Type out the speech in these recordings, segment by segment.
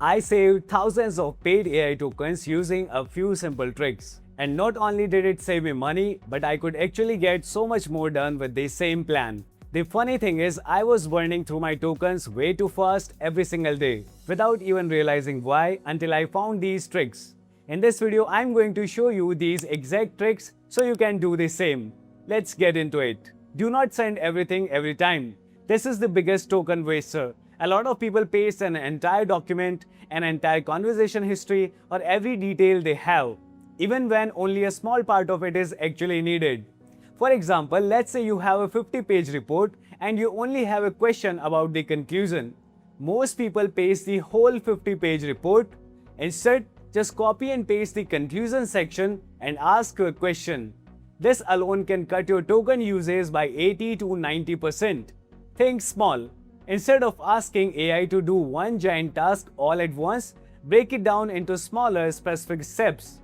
I saved thousands of paid AI tokens using a few simple tricks. And not only did it save me money, but I could actually get so much more done with the same plan. The funny thing is, I was burning through my tokens way too fast every single day, without even realizing why until I found these tricks. In this video, I'm going to show you these exact tricks so you can do the same. Let's get into it. Do not send everything every time. This is the biggest token waster. A lot of people paste an entire document, an entire conversation history, or every detail they have, even when only a small part of it is actually needed. For example, let's say you have a 50-page report and you only have a question about the conclusion. Most people paste the whole 50-page report. Instead, just copy and paste the conclusion section and ask a question. This alone can cut your token usage by 80 to 90%. Think small. Instead of asking AI to do one giant task all at once, break it down into smaller specific steps.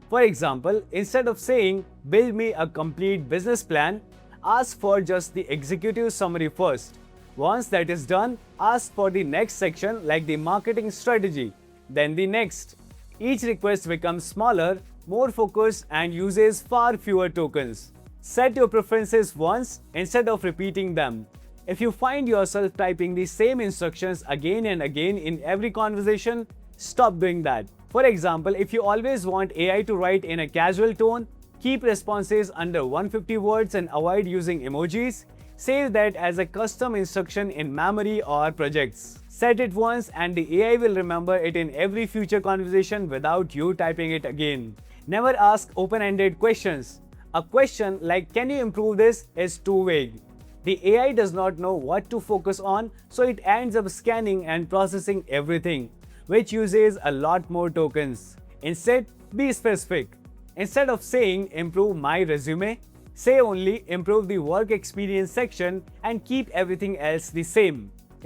For example, instead of saying, "Build me a complete business plan," ask for just the executive summary first. Once that is done, ask for the next section like the marketing strategy, then the next. Each request becomes smaller, more focused, and uses far fewer tokens. Set your preferences once instead of repeating them. If you find yourself typing the same instructions again and again in every conversation, stop doing that. For example, if you always want AI to write in a casual tone, keep responses under 150 words and avoid using emojis. Save that as a custom instruction in memory or projects. Set it once and the AI will remember it in every future conversation without you typing it again. Never ask open-ended questions. A question like "Can you improve this?" is too vague. The AI does not know what to focus on, so it ends up scanning and processing everything, which uses a lot more tokens. Instead, be specific. Instead of saying "improve my resume," say only "improve the work experience section" and keep everything else the same.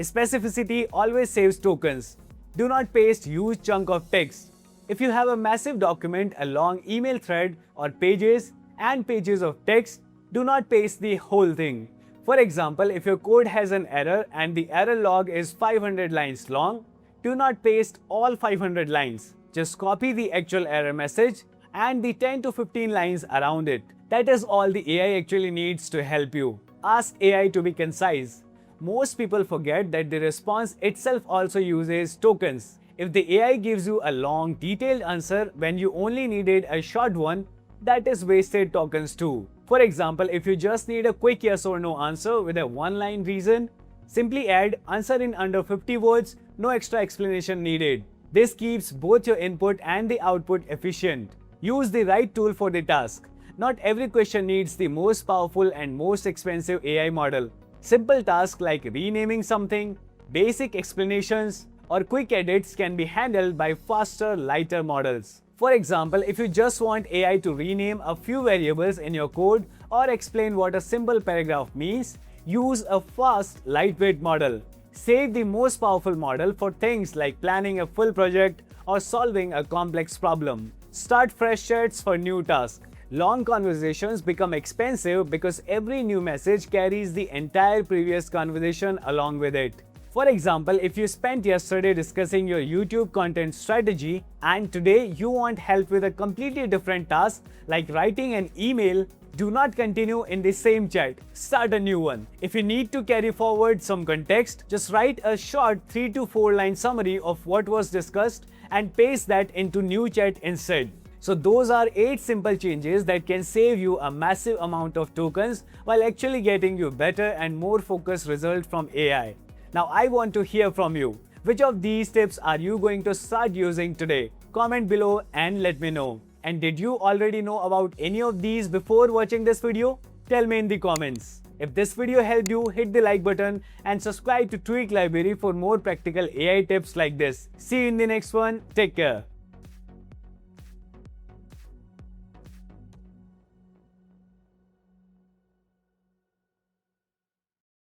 Specificity always saves tokens. Do not paste huge chunk of text. If you have a massive document, a long email thread, or pages and pages of text, do not paste the whole thing. For example, if your code has an error and the error log is 500 lines long, do not paste all 500 lines. Just copy the actual error message and the 10 to 15 lines around it. That is all the AI actually needs to help you. Ask AI to be concise. Most people forget that the response itself also uses tokens. If the AI gives you a long, detailed answer when you only needed a short one, that is wasted tokens too. For example, if you just need a quick yes or no answer with a one-line reason, simply add "answer in under 50 words, no extra explanation needed." This keeps both your input and the output efficient. Use the right tool for the task. Not every question needs the most powerful and most expensive AI model. Simple tasks like renaming something, basic explanations, or quick edits can be handled by faster, lighter models. For example, if you just want AI to rename a few variables in your code or explain what a simple paragraph means, use a fast, lightweight model. Save the most powerful model for things like planning a full project or solving a complex problem. Start fresh chats for new tasks. Long conversations become expensive because every new message carries the entire previous conversation along with it. For example, if you spent yesterday discussing your YouTube content strategy and today you want help with a completely different task like writing an email, do not continue in the same chat. Start a new one. If you need to carry forward some context, just write a short 3 to 4 line summary of what was discussed and paste that into new chat instead. So those are 8 simple changes that can save you a massive amount of tokens while actually getting you better and more focused results from AI. Now I want to hear from you. Which of these tips are you going to start using today? Comment below and let me know. And did you already know about any of these before watching this video? Tell me in the comments. If this video helped you, hit the like button and subscribe to Tweak Library for more practical AI tips like this. See you in the next one. Take care.